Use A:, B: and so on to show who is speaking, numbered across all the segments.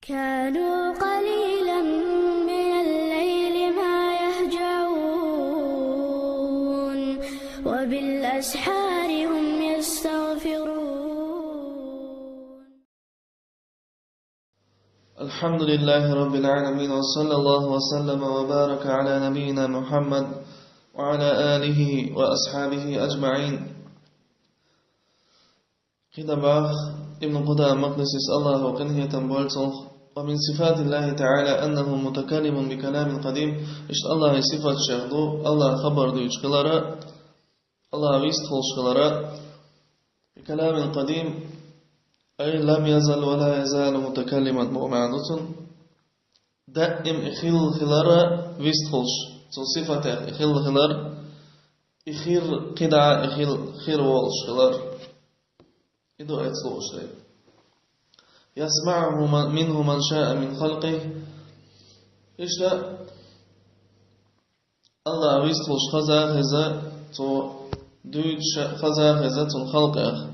A: كانوا قليلا من الليل ما يهجعون وبالأسحار هم يستغفرون.
B: الحمد لله رب العالمين، وصلى الله وسلم وبارك على نبينا محمد وعلى آله وأصحابه أجمعين. Kinderbach Ibn Qudam Maqdis Allah وقنه تنبولته ومن صفات الله تعالى أنه متكلم بكلام قديم. إشت الله صفات شهدو الله خبر دو إشكالارا الله ويستخل شكالارا بكلام قديم، أي لم يزل ولا يزال متكلما مؤمعنة دائم إخيل خلارا ويستخلش تو صفته إخيل خلار إخير قدعة إخيل خير والش خلار إدو أتصلو شيء يسمعه منه من شاء من خلقه. إشتا الله ويستخلش خزا خزا تو دوش خزا خزا تن خلقه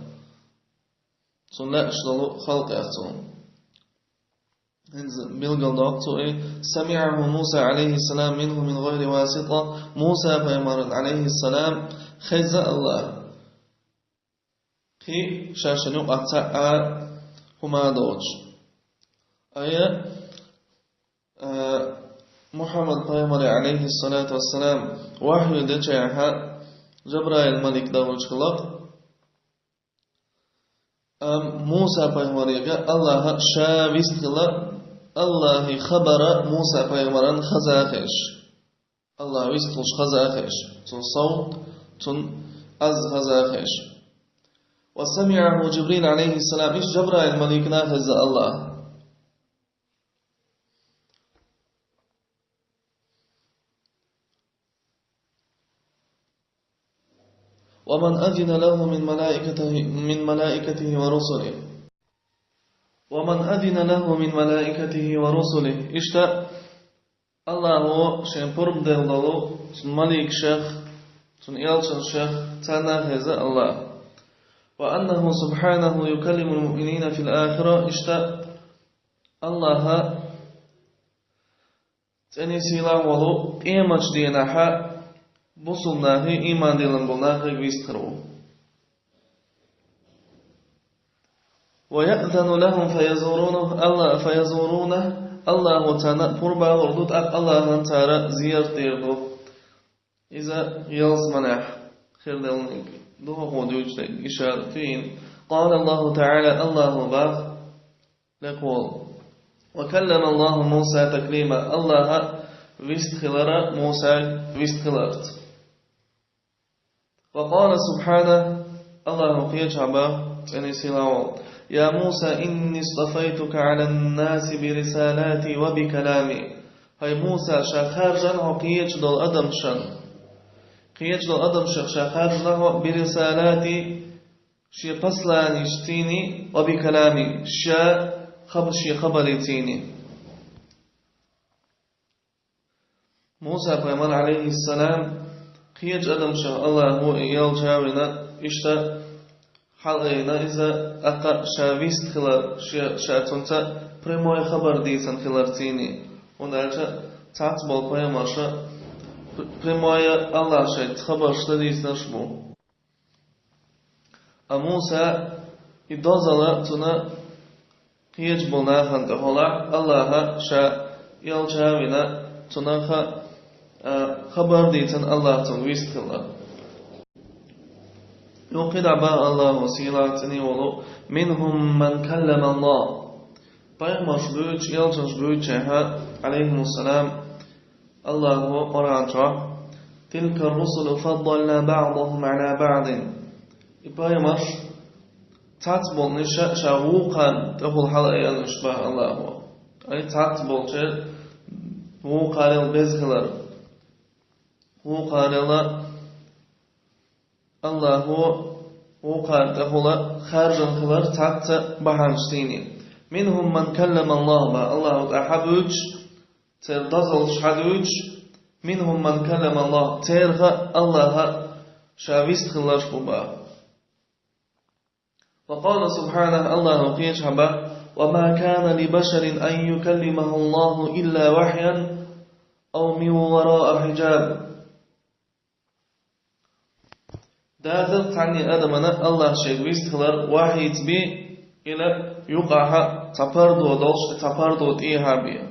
B: تن لا إشتغلو خلقه تن بلغل دقتو سمعه موسى عليه السلام منه من غير واسطة. موسى فيمر عليه السلام خزا الله كي شاشنو قطع هما دوج أي محمد فيمر عليه الصلاة والسلام وحي دجاها جبرائيل ملك دوج خلق موسى فيمر الله شاويست خلق الله خبر موسى فيمران خزاخش الله ويستخلش خزاخش تن صوت تن أز خزاخش. وسمعه جبريل عليه السلام إيش جبرائيل الملك ناخذ الله ومن أذن له من ملائكته ورسله. ومن أذن له من ملائكته ورسله إشتا الله هو شين فرب دهلو ملك شيخ تن إلشن شيخ تناخذ الله. وأنه سبحانه يكلم المؤمنين في الآخرة إشتا الله تنسي ولو إيمج دينها بصلناه إيمان ديلن بلناه بيستخروا ويأذن لهم فيزورونه الله تعالى فربا وردود الله تعالى زيارة يردو إذا يلز منح خير دلنك دوه ودوج إشارتين. قال الله تعالى الله باغ لقول وكلم الله موسى تكليما الله ويستخلر موسى ويستخلرت. وقال سبحانه الله قيجعبا تنسلاو يا موسى إني اصطفيتك على الناس برسالاتي وبكلامي. هاي موسى شاخرجا وقيج دول أدم شن قيج دول أدم شاخرجا برسالاتي شي بسلاني شتيني وبكلامي شي خبرتيني. موسى فيمن عليه السلام قيج أدم شاء الله هو إيال جاونا إشتا حلقنا إذا أقا شاويست خلال شاتونتا برموي خبر ديسان خلارتيني ونالجا تعتبال قياماشا برموي الله شايت خبر شتديسان شبو. موسى إدازالا تنا قيج بلنا خانتهولا الله شا إيال جاونا تنا خبر ديتن الله تنويست خلال يوقد عباء الله وسيلاتني ولو منهم من كلم الله. Payg'ambar buyuch elçin buyuchaha alayhi السلام الله قرانcha تلك الرسل فضلنا بعضهم على بعض. Payg'ambar tatbolni shawuqan taqul halayan ishbah Allah ay tatbolcha wuqaril bezghilar wuqarila الله وقال تقول خارجا خلال تحت بحانشتيني. منهم من كلم الله الله تحبوج تردزل شحدوج. منهم من كلم الله تيرغ الله شاويست خلاش ببا. وقال سبحانه الله قيش حبا وما كان لبشر أن يكلمه الله إلا وحيا أو من وراء حجاب. Dazir tani adamana Allah şegvist kılar vahid bi ile yuqaha tapardo tihabiya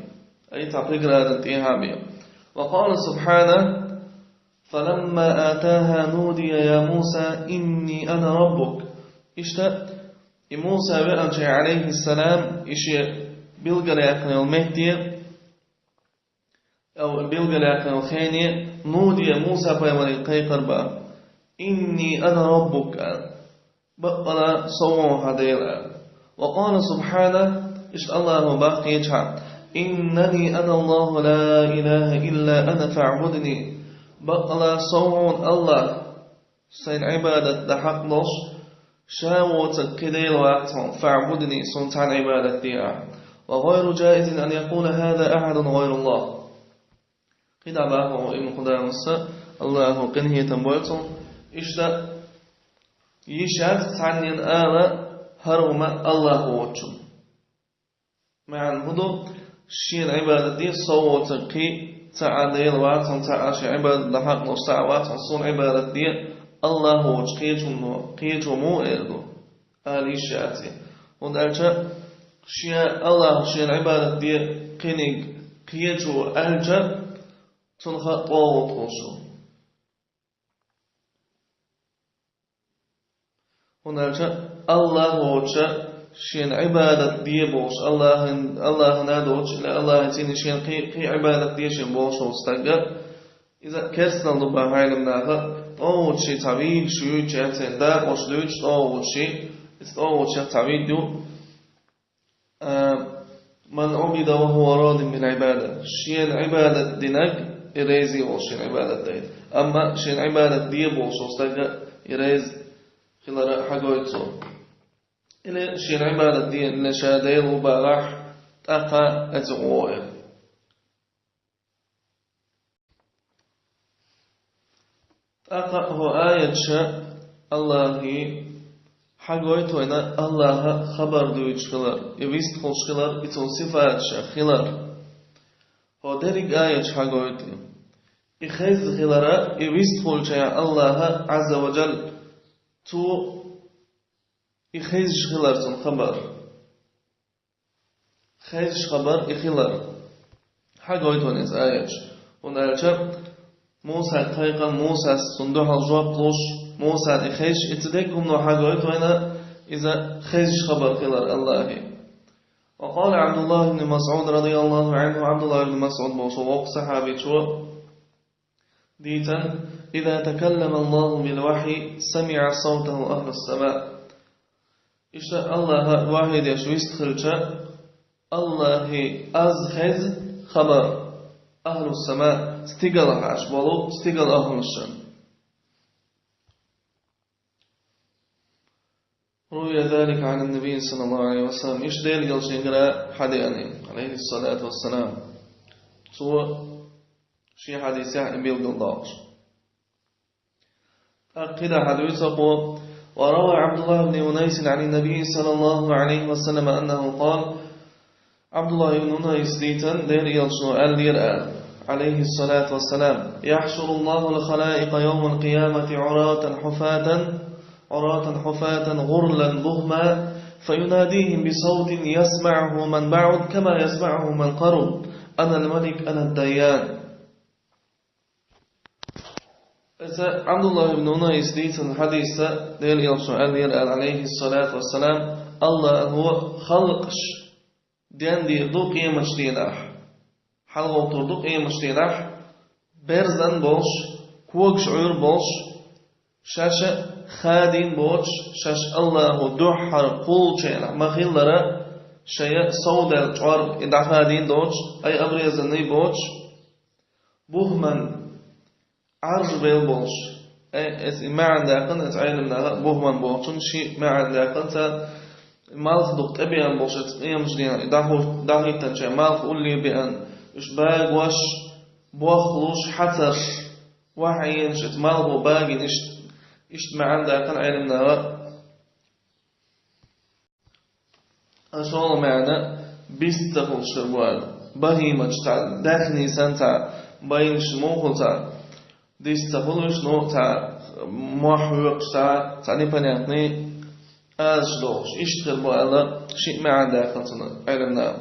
B: ay tapigradan tihabiya. Ve qala subhanahu falamma ataha nudiya ya Musa inni ana rabbuk. İşte Musa ve Anca aleyhisselam işi bilgalayakan olmektiye ev bilgalayakan olkhayni nudiya Musa paymani qayqarba إني أنا ربك بقنا صوم هديلا. وقال سبحانه إشت الله باقي إنني أنا الله لا إله إلا أنا فاعبدني بقنا صوم الله سين عبادة دحق نص شاوت كديل وقتهم فاعبدني سنتان عبادة ديا وغير جائز أن يقول هذا أحد غير الله قد عباه ابن قدام الله قنهي تنبولتهم İşte yişat tanin ala haruma Allahu uçum. Ma'an hudu şiir ibadeti sawwata qi ta'adil wa ta'ashi ibadat lahaq nusta'wat sun ibadeti Allahu qijumu erdu. Ali şati. Und alcha şiir Allah şiir ibadeti qinig qiju alcha tunha qawt olsun. Onlarca Allah hoca şen ibadet diye boş Allah'ın adoç ile Allah'ın için şen qi ibadet diye şen boş olsaga iza kersnalı bahaylimnaga o şey tavid şu çetenda oşluç o şey o şey tavidu man umida ve huwa radin bil ibadet şen ibadet dinak irezi o şen ibadet değil ama şen ibadet diye boş olsaga irez خلال حقويته إلى شين عبادة دين إلى شادين وبارح تقى أتغوية تقى هو آية شاء الله حقويته إن الله خبر دويش خلال يبيست خوش خلال إتون صفات شاء خلال هو درق آية حقويته إخيز خلال يبيست خوش الله عز وجل تو إخيز خلار تون خبر خيز خبر إخلار حاجة ويتونيز آيش ونالجا موسى قيقا موسى صندوق الجواب لوش موسى إخيز اتدقهم نو حاجة ويتوينا إذا خيز خبر خلار الله. وقال عبد الله بن مسعود رضي الله عنه عبد الله بن مسعود موصوق صحابي شو ديتا إذا تكلم الله بالوحي سمع صوته أهل السماء. إشتا الله واحد يشويست خلجا الله أزهز خبر أهل السماء استقل عشبالو استقل أهل الشام. روي ذلك عن النبي صلى الله عليه وسلم إيش دير يلشين قراء حديثي عليه الصلاة والسلام سوى شي حديث يعني بيلد الله أقل حديثه. وروى عبد الله بن أنيس عن النبي صلى الله عليه وسلم أنه قال عبد الله بن أنيس ديتا دير يلشو الدير عليه الصلاة والسلام يحشر الله الخلائق يوم القيامة عراة حفاة غرلا بهما فيناديهم بصوت يسمعه من بعد كما يسمعه من قرب أنا الملك أنا الديان. عبد الله بن أنيس ديتن حديثة دير يلشو عليه الصلاة والسلام الله هو خلقش دين دي دوق يمش ديناح حلقة وطردوق يمش ديناح برزن بوش كوك شعور بوش شاشة خادين بوش شاش الله دحر قول شينا مخيلرا شيء صودة جوار إدعفادين دوش أي أبريزني بوش بوهمن عرض بيل بوش أي ما عندكن أتعلمنا بوهمن بوشن شيء ما عندكن تا مالك دكت أبيان بوش أيام جدينا داهي تنشأ مالك قولي بأن إش باق وش بوخلوش حتر وحين شت مالك باقي إش ما عندكن علمنا أشغل معنا بيستقل شربوال بهيمة داخني سنتا بين شموخل تا ديستقل شنو تا محوق تا نبنيتني أجلوش اشتغل بوالا شيء مع داخلتنا علمنا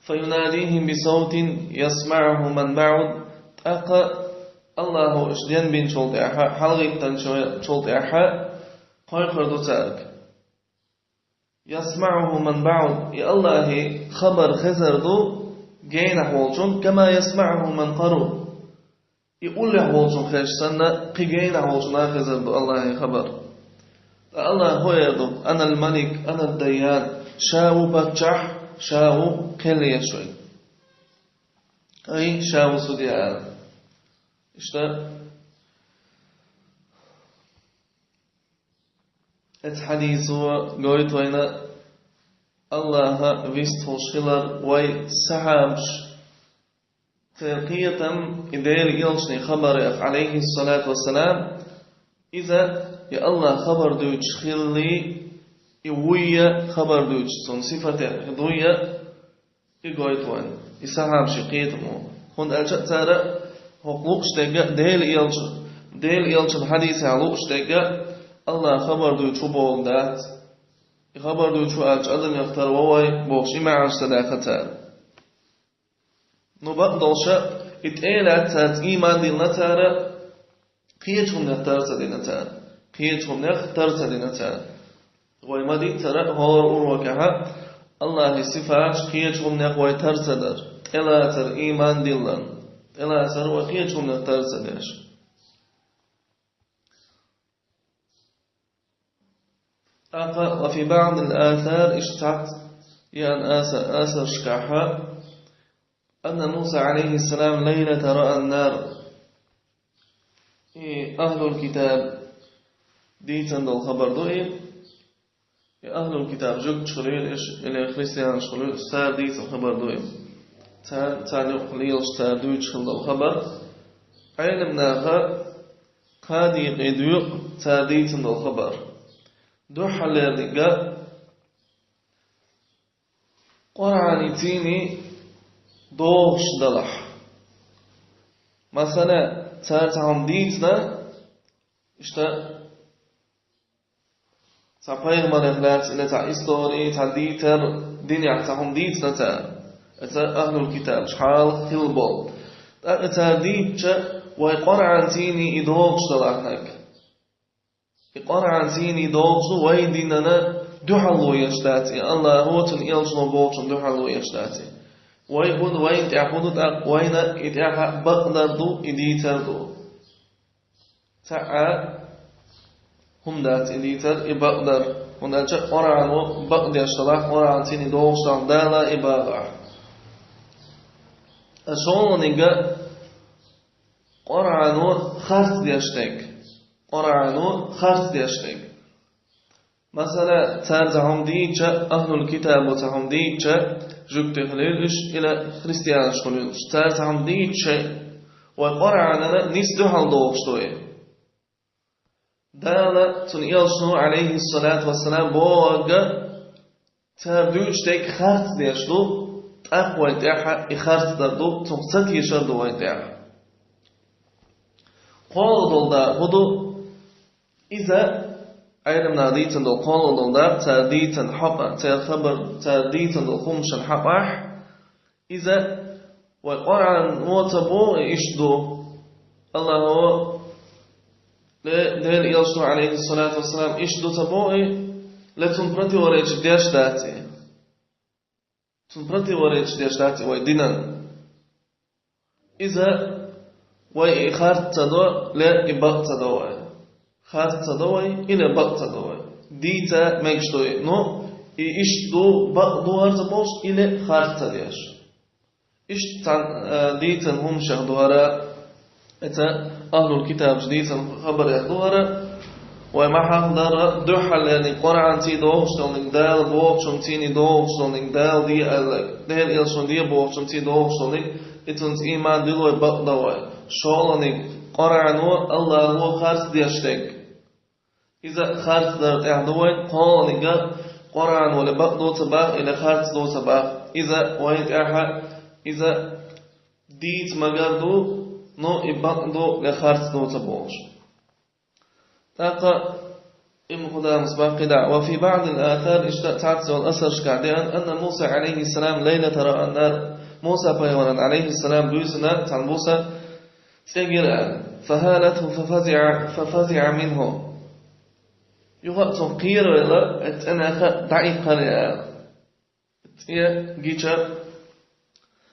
B: فيناديهم بصوت يسمعه من بعد أقا الله اشدين بين شولت أحا حلغيب شولت أحا قيقر تارك يسمعه من بعد يا الله خبر خزر دو جين أحوالجون كما يسمعه من قرب يقول له أحوالجون خيش سنة قي جين أحوالجون خزر دو الله خبر الله هو يدو أنا الملك أنا الديان شاو بجح شاو كلي شوي أي شاو سوديان إشتا الحديث هو قويت وين الله ويست الشلر وي سحابش ترقية إدير يلشني خبر عليه الصلاة والسلام إذا يا الله خبر دوش خلي يويا خبر دوش صن صفة هدويا يقويت وين يسحابش قيتمو هون ألشأ ترى حقوقش تجا ديل يلش الحديث علوقش تجا الله خبر دوش بول دات خبر دوش ألش أدم يختار وواي بوشي مع صداقتها نبأ دوشة إتقالت تات إيمان دي نتارة قيتهم نختار دي نتارة قيتهم نختار دي نتارة وما دي ترى هور أروكها الله صفاش قيتهم نخوي ترسدر إلا تر إيمان ديلن إلا تر وقيتهم نختار ديش وفي بعض الآثار اشتعت يعني آثر شكاحة أن موسى عليه السلام ليلة رأى النار أهل الكتاب ديتن دول خبر دوئي أهل الكتاب جوك شليل إلى خريستيان شليل ستار ديتن خبر دوئي تاني قليل ستار دوئي شليل خبر علمناها قادي قيدوك تار ديتن دول خبر دو حلاليقا قرآني تيني دوغش دلح مثلا تارتهم ديتنا اشتا تا پیغمبر إلى تا إستوري تا ديتر دنيا تهم ديتنا تا أهل الكتاب شحال خلبول تا ديتش وقرآن تيني إدوغش دلحنك قرآن تيني دوغش ويديننا دحلو يشتاتي الله هو تنيلشنو بوغشن دحلو يشتاتي ويهود وين تعبدوا وين إتاح بقدردو إديتردو تعا هم دات إديتر إبقدر هم دات قرآن وبقد يشتراح قرآن تيني دوغشن دالا إباغح أشون نيجا قرآن خرس ديشتك قرآن خرس ديشتك مثلا تارزهم ديتشا أهل الكتاب وتهم ديتشا جوك تخليلش إلى خريستيان شخليلش تارزهم ديتشا وقرآننا نسدوها الدوغشتوه دالا تنيلشنو عليه الصلاة والسلام بوغا تاردوش خرس ديشتو أقوى تاحا إخرس دردو تنقصد يشردو ويتاحا قول دولدا هدو إذا علمنا ديتن دو قول دولدا ترديتن حقا تخبر ترديتن دو خمشن حقاح إذا والقرآن وطبو إشدو الله هو دير يلشو عليه الصلاة والسلام إشدو تبوئي لتنبرتي وريج ديش داتي تنبرتي وريج ديش داتي ويدينن إذا وي خارت تدو لا إبقت تدوئي خارت تدوئي إلى بقت تدوئي ديتا ميشتوئي نو إشدو بقدو هرزبوش إلى خارت تديش إشت ديتا هم شهدوهرا إتا أهل الكتاب جديدا خبر يخدوهرا وما حقدر دوحل يعني قرآن تي دوغشتون دال بوغشون تيني دوغشتون دال دي دال إلشون دي بوغشون تي دوغشتون إتنس إيمان دلوي بقدوي شولني قرآن الله هو خارس ديشتك إذا خارس درت إحدوين قولني قرآن ولا بقدو تباغ إلى خارج دو تباغ إذا ويت أحد إذا ديت مجردو نو إبقدو لخارج دو تبوش تاقا ابن قدام مصباح قدع. وفي بعض الآثار اشتأت والأثر شكعديا أن موسى عليه السلام ليلة رأى النار موسى بيوانا عليه السلام دوسنا تنبوسى تجر فهالته ففزع منه يغطى قير ولا اتناخ ضعيف قرية جيشر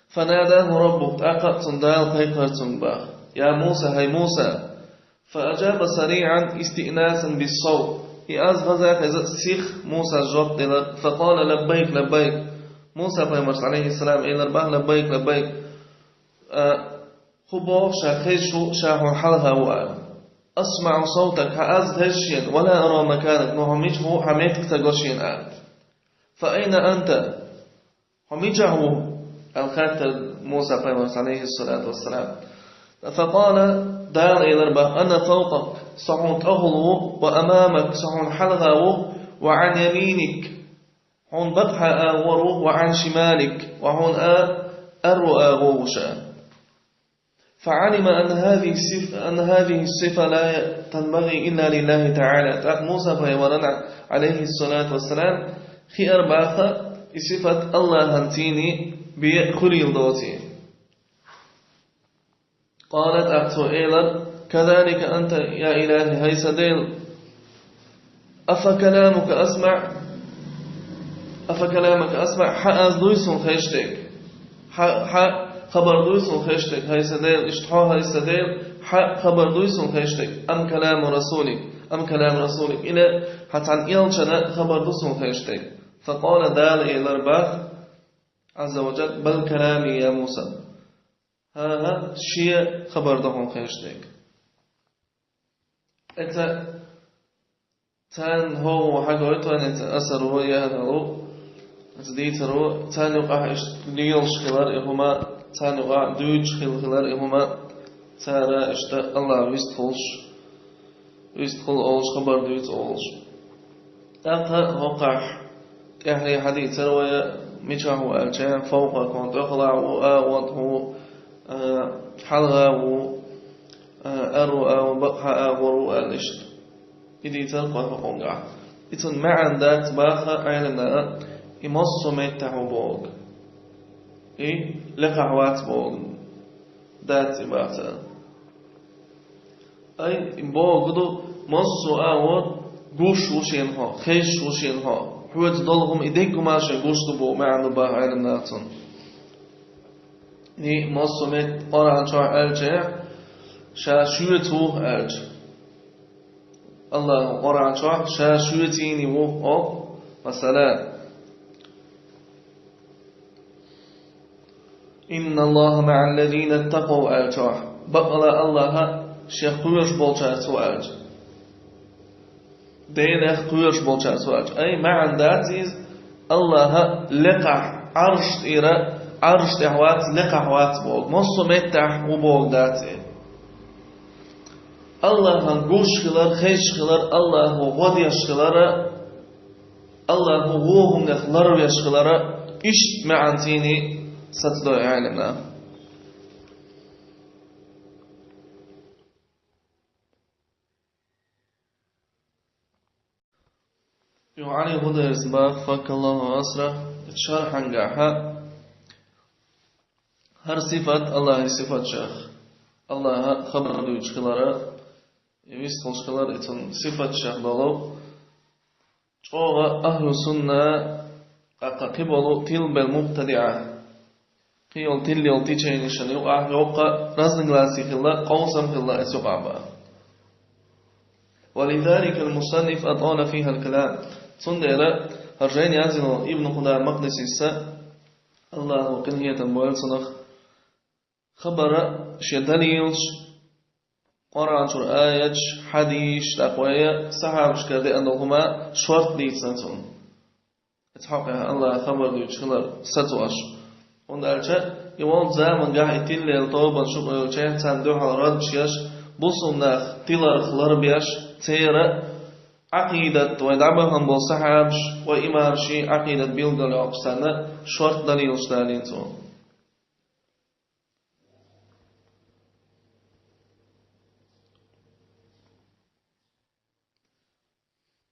B: فناداه ربه تأقى تندال قيقر تنبا يا موسى هاي موسى فأجاب سريعا استئناسا بالصوت أزغزك سيخ موسى جواب فقال لبيك لبيك موسى بيمرس عليه السلام إلى البحر لبيك لبيك خبوه شاخيشو شاهو حلها وقال أسمع صوتك هأزهشين ولا أرى مكانك نهميش هو حميتك تقوشين فأين أنت حميجه الخاتل موسى بيمرس عليه الصلاة والسلام فقال دار إلى البحر أنا فوقك صحون أغلو وأمامك صحون حلغاو وعن يمينك هون بطحة آورو وعن شمالك وهون أرو آغوشا فعلم أن هذه الصفة لا تنبغي إلا لله تعالى موسى فيورنا عليه الصلاة والسلام خير باثة صفة الله هنتيني بيأخلي الضوتي قالت أعطوا إيلر كذلك أنت يا إلهي هاي سديل أفكلامك أسمع حأز دويسون خيشتك خبر دويسون خيشتك هاي سديل اشتحوها هاي سديل خبر دويسون خيشتك أم كلام رسولك إلى حتى عن إيلشنا خبر دويسون خيشتك فقال دال إلى الباث عز وجل بل كلامي يا موسى ها شيء خبر دهون خيشتك إتا تان هو حقويتو أن أثره يهدرو ديترو تان يقع ليل شخلار إهما تان يقع دوج خلار إهما تارا إشتا الله ويستخل أولش خبر دويت أولش أتا وقع أهلي حديث رواية ميشاهو ألشان فوق كنت أخلع وآوته حلغة أرو بقها ورو الإشت إذا تلقى فقنقع إذن معا ذات باخا علمنا إمصو ميتحو بوغ لقعوات بوغ ذات باخا أي بوغ دو مصو آور قوش وشينها خيش وشينها حوات دولهم إديكو ماشا قوش دبو معا باخ علمنا ني مصو ميت قرآن شوع ألجع شاشوته أرج الله قرآن شوح شاشوتيني وو مثلا إن الله مع الذين اتقوا أرجح بقى الله شخوش بولشاتو أرج دين خوش بولشاتو أرج أي مع ذاتيز الله لقع عرش إيرا عرش تحوات لقع حوات بول مصو متح وبول ذاتي Allah'ın goşkılar, xeyşkılar, Allah'ın god yaşkılara, Allah'ın ruhum yaxlar yaşkılara iş me'antini satılıyor alimna. Yani bu ders bak fakallahu asra şarhan gaha her sıfat Allah'ın sıfat şah. Allah'a haber duyuşkılara Evist oluşkalar için sıfat şahbalı çoğu ahlu sunna qaqibolu tilbel mubtadi'a qiyol tilli olti çeynişini yoqa razınglasi xilla qawsam xilla esuqaba ولذلك المصنف أطال فيها الكلام صندل هرجين يعزل ابن خدا مقدس الساء الله قنية موالصنخ خبر شدليلش قرآن شر آيات حديث تقوية صحابش كده أنهما شرط ليتسنتون اتحقق الله خبر ليتشخلر ستواش وندالشا يوان زامن قاع يتلل طوبا شبه يلشان تندوح الرد شياش بوصناخ تلر خلر بياش تيرا عقيدة ويدعبهم بالصحابش وإمارشي عقيدة بيلغل عقسانة شرط دليل شدالين تو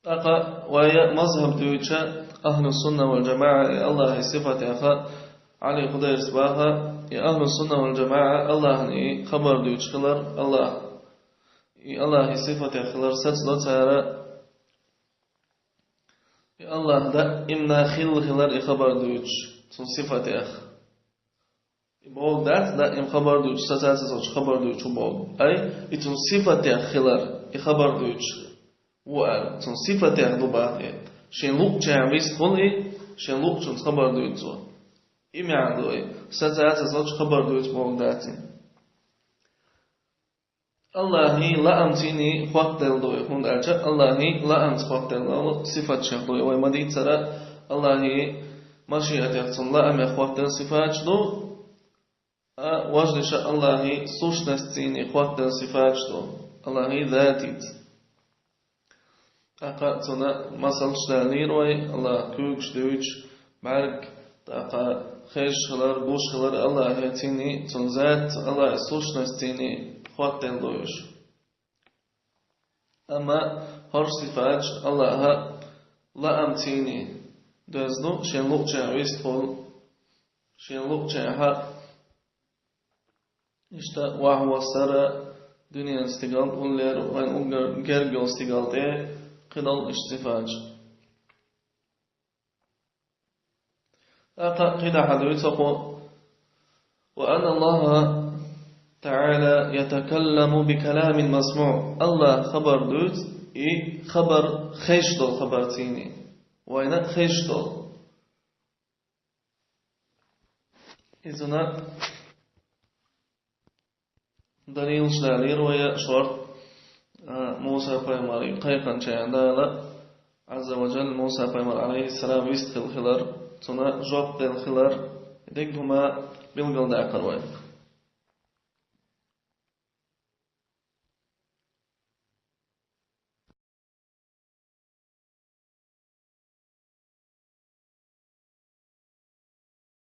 B: أقا وهي مذهب دويتشا أهل السنة والجماعة الله صفة أخا علي قدير سباها يا أهل السنة والجماعة الله ني خبر دويتش خلر الله صفة أخلر ستلو تارا يا الله دا إمنا خلر خبر دويتش تون صفة أخ بوغ دا إم خبر دويتش ستاتس خبر دويتش بوغ أي إتون صفة أخلر خبر دويتش وأن تون صفة أخدوباه شين لوك جاميس خلي شين لوك تون خبر دويتش إمي عندوي ستاتس خبر دويتش بوغ داتين الله لا أمتيني خواك دلدوي هون أرجع الله لا أمت خواك دلدوي صفة شخدوي ومدي ترى الله مشيئة يحصل لا أم خواك دل صفات دو وجدش الله سوش نستيني خواك دل صفات دو الله ذاتيت أقاتنا مثل شدالير وي الله كوكش دويش معك تاقا خيش خلر بوش خلر الله يتيني تنزات الله سوش نستيني خواك دلوش أما هر صفات الله لا أمتيني دزنو شين لوك جاويست قول شين لوك جاها إشتا وهو سر دنيا استقال أولير وين أولير جرجل استقال ده قدال اشتفاج قد حدوثه وأن الله تعالى يتكلم بكلام مسموع الله خبر دوت خبر خيشتو خبرتيني وين خيشتو إذن دليل شلالير ويا شرط موسى بيماري قيقا شاندالا عز وجل موسى بيمار عليه السلام يستخل خلر تنا جوب الخلر دقهما بالقل داقر وين